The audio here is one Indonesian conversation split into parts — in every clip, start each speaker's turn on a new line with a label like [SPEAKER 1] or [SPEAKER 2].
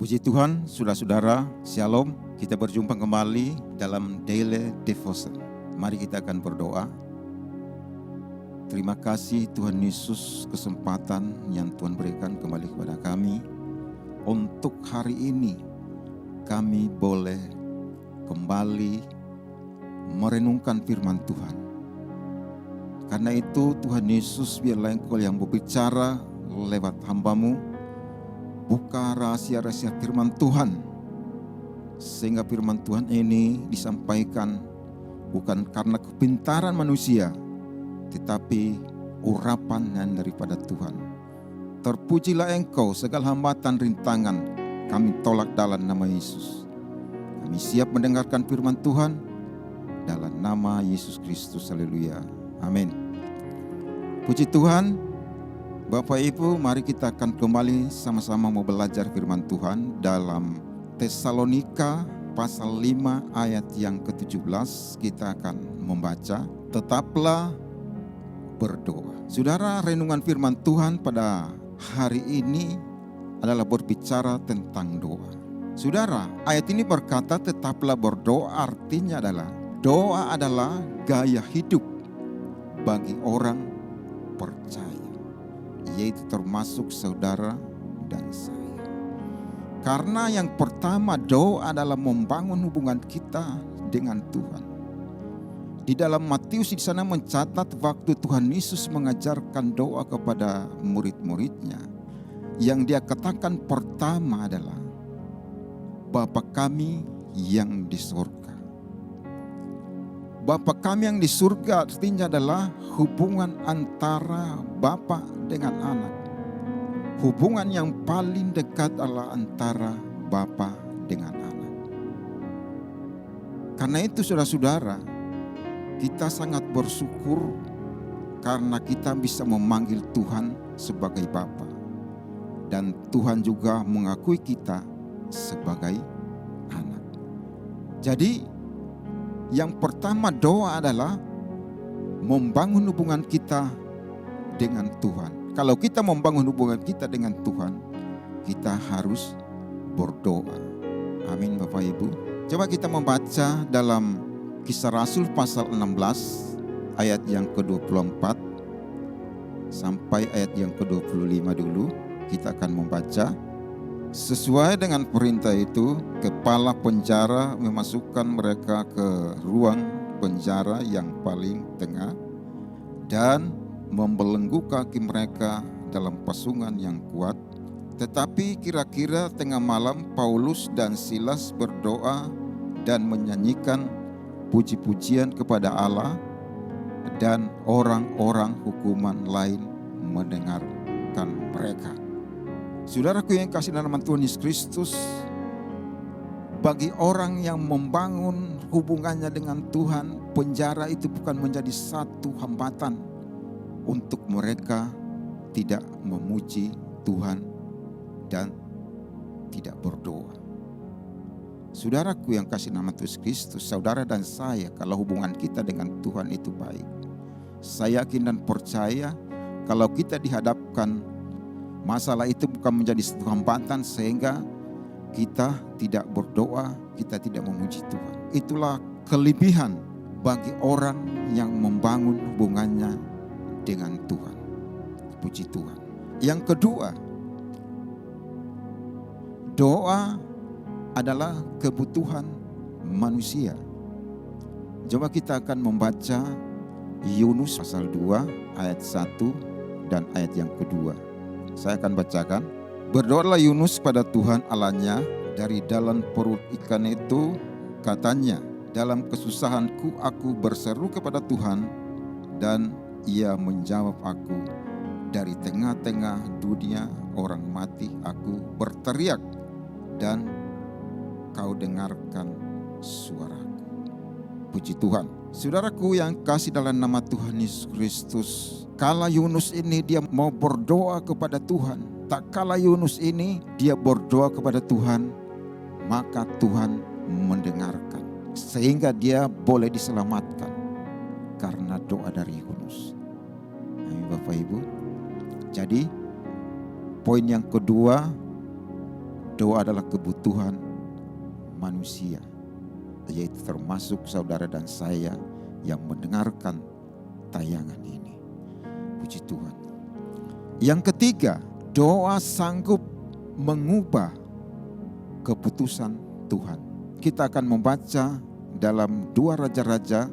[SPEAKER 1] Puji Tuhan, saudara-saudara, Shalom. Kita berjumpa kembali dalam Daily Devotion. Mari kita akan berdoa. Terima kasih Tuhan Yesus, kesempatan yang Tuhan berikan kembali kepada kami. Untuk hari ini kami boleh kembali merenungkan firman Tuhan. Karena itu Tuhan Yesus, biarlah Engkau yang berbicara lewat hamba-Mu. Buka rahasia-rahasia firman Tuhan, sehingga firman Tuhan ini disampaikan bukan karena kepintaran manusia, tetapi urapan yang daripada Tuhan. Terpujilah Engkau, segala hambatan rintangan kami tolak dalam nama Yesus. Kami siap mendengarkan firman Tuhan dalam nama Yesus Kristus. Haleluya. Amin. Puji Tuhan. Bapak Ibu, mari kita akan kembali sama-sama mau belajar firman Tuhan dalam Tesalonika pasal 5 ayat yang ke-17. Kita akan membaca, tetaplah berdoa. Saudara, renungan firman Tuhan pada hari ini adalah berbicara tentang doa. Saudara, ayat ini berkata tetaplah berdoa, artinya adalah doa adalah gaya hidup bagi orang percaya, yaitu termasuk saudara dan saya. Karena yang pertama, doa adalah membangun hubungan kita dengan Tuhan. Di dalam Matius di sana mencatat waktu Tuhan Yesus mengajarkan doa kepada murid-muridnya, yang dia katakan pertama adalah Bapa kami yang di surga. Bapa kami yang di surga artinya adalah hubungan antara Bapa dengan anak. Hubungan yang paling dekat adalah antara Bapa dengan anak. Karena itu saudara-saudara, kita sangat bersyukur karena kita bisa memanggil Tuhan sebagai Bapa. Dan Tuhan juga mengakui kita sebagai anak. Jadi yang pertama, doa adalah membangun hubungan kita dengan Tuhan. Kalau kita membangun hubungan kita dengan Tuhan, kita harus berdoa. Amin Bapak Ibu. Coba kita membaca dalam Kisah Rasul pasal 16 ayat yang ke-24 sampai ayat yang ke-25 dulu. Kita akan membaca. Sesuai dengan perintah itu, kepala penjara memasukkan mereka ke ruang penjara yang paling tengah dan membelenggu kaki mereka dalam pasungan yang kuat. Tetapi kira-kira tengah malam Paulus dan Silas berdoa dan menyanyikan puji-pujian kepada Allah, dan orang-orang hukuman lain mendengarkan mereka. Saudaraku yang kasih dalam Tuhan Yesus Kristus, bagi orang yang membangun hubungannya dengan Tuhan, penjara itu bukan menjadi satu hambatan untuk mereka tidak memuji Tuhan dan tidak berdoa. Saudaraku yang kasih nama Tuhan Yesus Kristus, saudara dan saya, kalau hubungan kita dengan Tuhan itu baik, saya yakin dan percaya kalau kita dihadapkan masalah itu bukan menjadi satu hambatan sehingga kita tidak berdoa, kita tidak memuji Tuhan. Itulah kelebihan bagi orang yang membangun hubungannya dengan Tuhan. Puji Tuhan. Yang kedua, doa adalah kebutuhan manusia. Coba kita akan membaca Yunus pasal 2 ayat 1 dan ayat yang kedua. Saya akan bacakan. Berdoalah Yunus pada Tuhan Allahnya dari dalam perut ikan itu, katanya, dalam kesusahanku aku berseru kepada Tuhan dan Ia menjawab aku. Dari tengah-tengah dunia orang mati aku berteriak dan Kau dengarkan suaraku. Puji Tuhan. Saudaraku yang kasih dalam nama Tuhan Yesus Kristus, kala Yunus ini dia mau berdoa kepada Tuhan. Tak kala Yunus ini dia berdoa kepada Tuhan, maka Tuhan mendengarkan. Sehingga dia boleh diselamatkan karena doa dari Yunus. Amin Bapak Ibu. Jadi poin yang kedua, doa adalah kebutuhan manusia, yaitu termasuk saudara dan saya yang mendengarkan tayangan ini. Puji Tuhan. Yang ketiga, doa sanggup mengubah keputusan Tuhan. Kita akan membaca dalam 2 Raja-Raja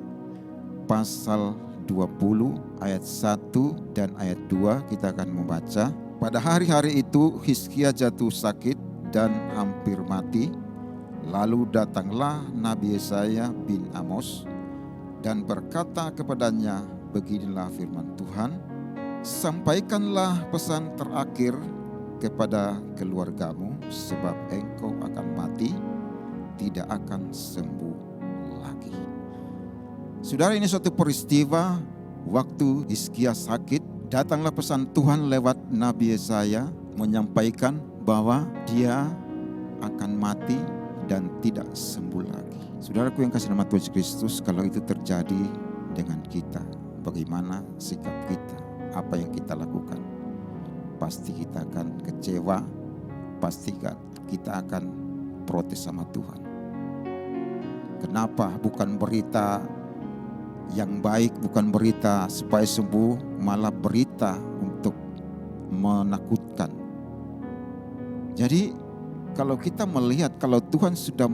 [SPEAKER 1] pasal 20 ayat 1 dan ayat 2. Kita akan membaca. Pada hari-hari itu Hizkia jatuh sakit dan hampir mati. Lalu datanglah Nabi Yesaya bin Amos dan berkata kepadanya, beginilah firman Tuhan, sampaikanlah pesan terakhir kepada keluargamu, sebab engkau akan mati, tidak akan sembuh lagi. Saudara, ini suatu peristiwa waktu Hizkia sakit, datanglah pesan Tuhan lewat Nabi Yesaya menyampaikan bahwa dia akan mati dan tidak sembuh lagi. Saudaraku yang kasih nama Tuhan Yesus Kristus, kalau itu terjadi dengan kita, bagaimana sikap kita? Apa yang kita lakukan? Pasti kita akan kecewa, pasti kita akan protes sama Tuhan. Kenapa bukan berita yang baik, bukan berita supaya sembuh, malah berita untuk menakutkan. Jadi kalau kita melihat kalau Tuhan sudah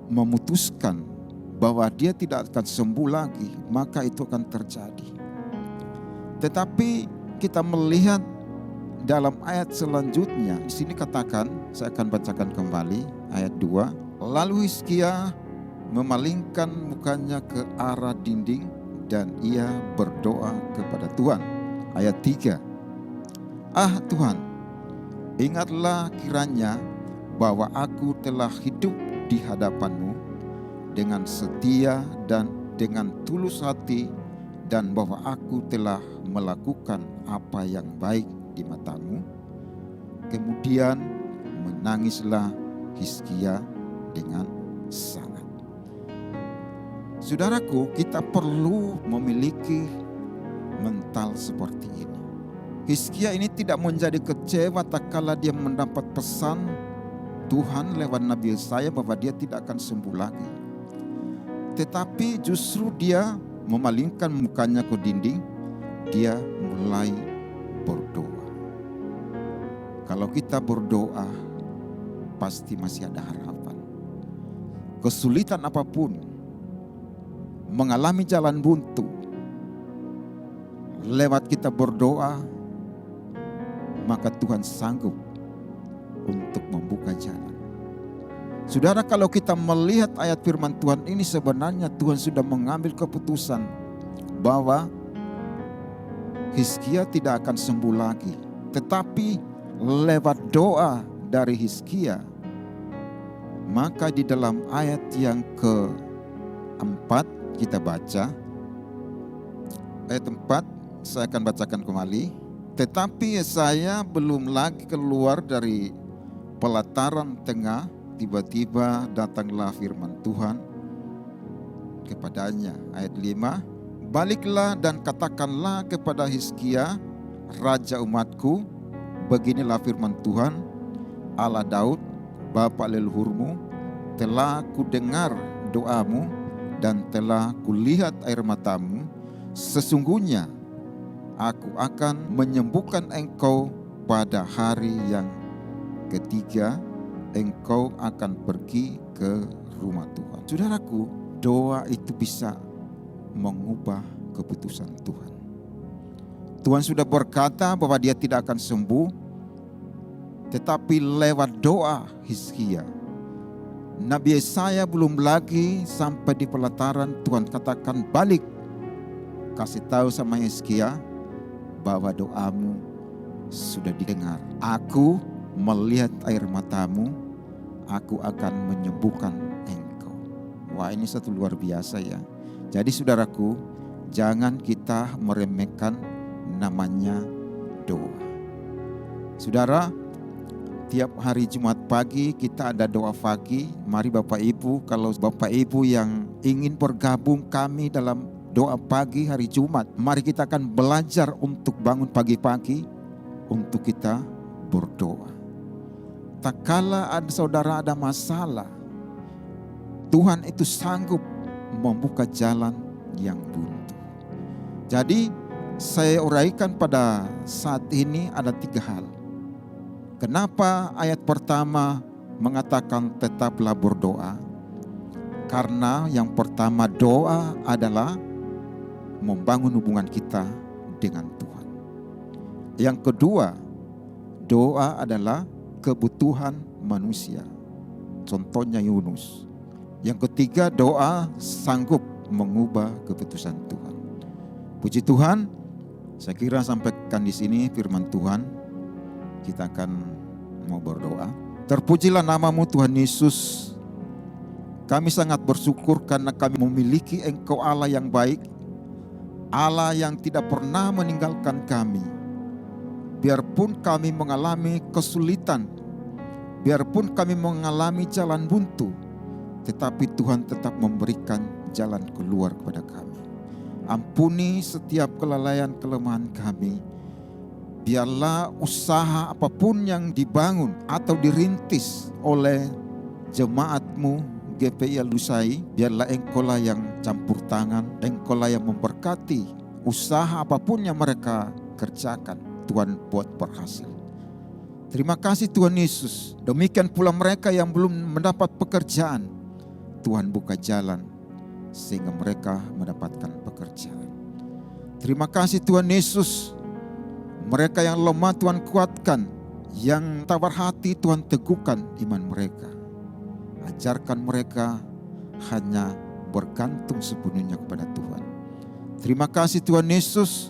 [SPEAKER 1] memutuskan bahwa dia tidak akan sembuh lagi, maka itu akan terjadi. Tetapi kita melihat dalam ayat selanjutnya, di sini katakan, saya akan bacakan kembali ayat 2. Lalu Hizkia memalingkan mukanya ke arah dinding dan ia berdoa kepada Tuhan. Ayat 3. Ah Tuhan, ingatlah kiranya bahwa aku telah hidup di hadapan-Mu dengan setia dan dengan tulus hati, dan bahwa aku telah melakukan apa yang baik di mata-Mu. Kemudian menangislah Hizkia dengan sangat. Saudaraku, kita perlu memiliki mental seperti ini. Hizkia ini tidak menjadi kecewa tak kala dia mendapat pesan Tuhan lewat Nabi Yesaya bahwa dia tidak akan sembuh lagi. Tetapi justru dia memalingkan mukanya ke dinding, dia mulai berdoa. Kalau kita berdoa, pasti masih ada harapan. Kesulitan apapun, mengalami jalan buntu, lewat kita berdoa, maka Tuhan sanggup untuk membuka jalan. Saudara, kalau kita melihat ayat firman Tuhan ini, sebenarnya Tuhan sudah mengambil keputusan bahwa Hizkia tidak akan sembuh lagi. Tetapi lewat doa dari Hizkia, maka di dalam ayat yang keempat kita baca, ayat 4 saya akan bacakan kembali. Tetapi Yesaya belum lagi keluar dari pelataran tengah, tiba-tiba datanglah firman Tuhan kepadanya. Ayat 5, baliklah dan katakanlah kepada Hizkia, raja umatku, beginilah firman Tuhan, Allah Daud, bapa leluhurmu, telah kudengar doamu dan telah kulihat air matamu. Sesungguhnya aku akan menyembuhkan engkau pada hari yang ketiga, engkau akan pergi ke rumah Tuhan. Saudaraku, doa itu bisa mengubah keputusan Tuhan. Tuhan sudah berkata bahwa dia tidak akan sembuh, tetapi lewat doa Hizkia, Nabi Yesaya belum lagi sampai di pelataran, Tuhan katakan balik, kasih tahu sama Hizkia bahwa doamu sudah didengar. Aku melihat air matamu, aku akan menyembuhkan engkau. Wah, ini satu luar biasa ya. Jadi saudaraku, jangan kita meremehkan namanya doa. Saudara, tiap hari Jumat pagi kita ada doa pagi. Mari Bapak Ibu, kalau Bapak Ibu yang ingin bergabung kami dalam doa pagi hari Jumat, mari kita akan belajar untuk bangun pagi-pagi, untuk kita berdoa. Tak kala saudara ada masalah, Tuhan itu sanggup membuka jalan yang buntu. Jadi saya uraikan pada saat ini ada 3 hal. Kenapa ayat pertama mengatakan tetaplah berdoa? Karena yang pertama, doa adalah membangun hubungan kita dengan Tuhan. Yang kedua, doa adalah kebutuhan manusia. Contohnya Yunus. Yang ketiga, doa sanggup mengubah keputusan Tuhan. Puji Tuhan, saya kira sampaikan di sini firman Tuhan. Kita akan mau berdoa. Terpujilah namamu Tuhan Yesus. Kami sangat bersyukur karena kami memiliki Engkau Allah yang baik, Allah yang tidak pernah meninggalkan kami. Biarpun kami mengalami kesulitan, biarpun kami mengalami jalan buntu, tetapi Tuhan tetap memberikan jalan keluar kepada kami. Ampuni setiap kelalaian kelemahan kami. Biarlah usaha apapun yang dibangun atau dirintis oleh jemaat-Mu GPI Al-Lusai, biarlah Engkaulah yang campur tangan, Engkaulah yang memberkati usaha apapun yang mereka kerjakan. Tuhan buat berhasil. Terima kasih Tuhan Yesus. Demikian pula mereka yang belum mendapat pekerjaan, Tuhan buka jalan sehingga mereka mendapatkan pekerjaan. Terima kasih Tuhan Yesus. Mereka yang lemah Tuhan kuatkan, yang tawar hati Tuhan teguhkan iman mereka. Ajarkan mereka hanya bergantung sepenuhnya kepada Tuhan. Terima kasih Tuhan Yesus.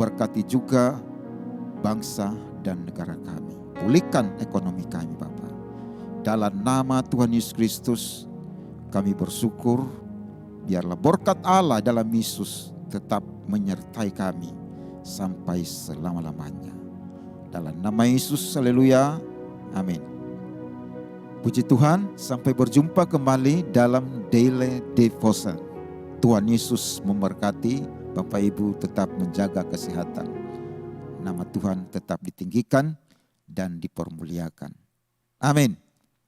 [SPEAKER 1] Berkati juga bangsa dan negara kami. Pulihkan ekonomi kami Bapa. Dalam nama Tuhan Yesus Kristus kami bersyukur. Biarlah berkat Allah dalam Yesus tetap menyertai kami sampai selama-lamanya. Dalam nama Yesus, haleluya, amin. Puji Tuhan, sampai berjumpa kembali dalam Daily Devotion. Tuhan Yesus memberkati. Bapak Ibu tetap menjaga kesehatan. Nama Tuhan tetap ditinggikan dan dipermuliakan. Amin.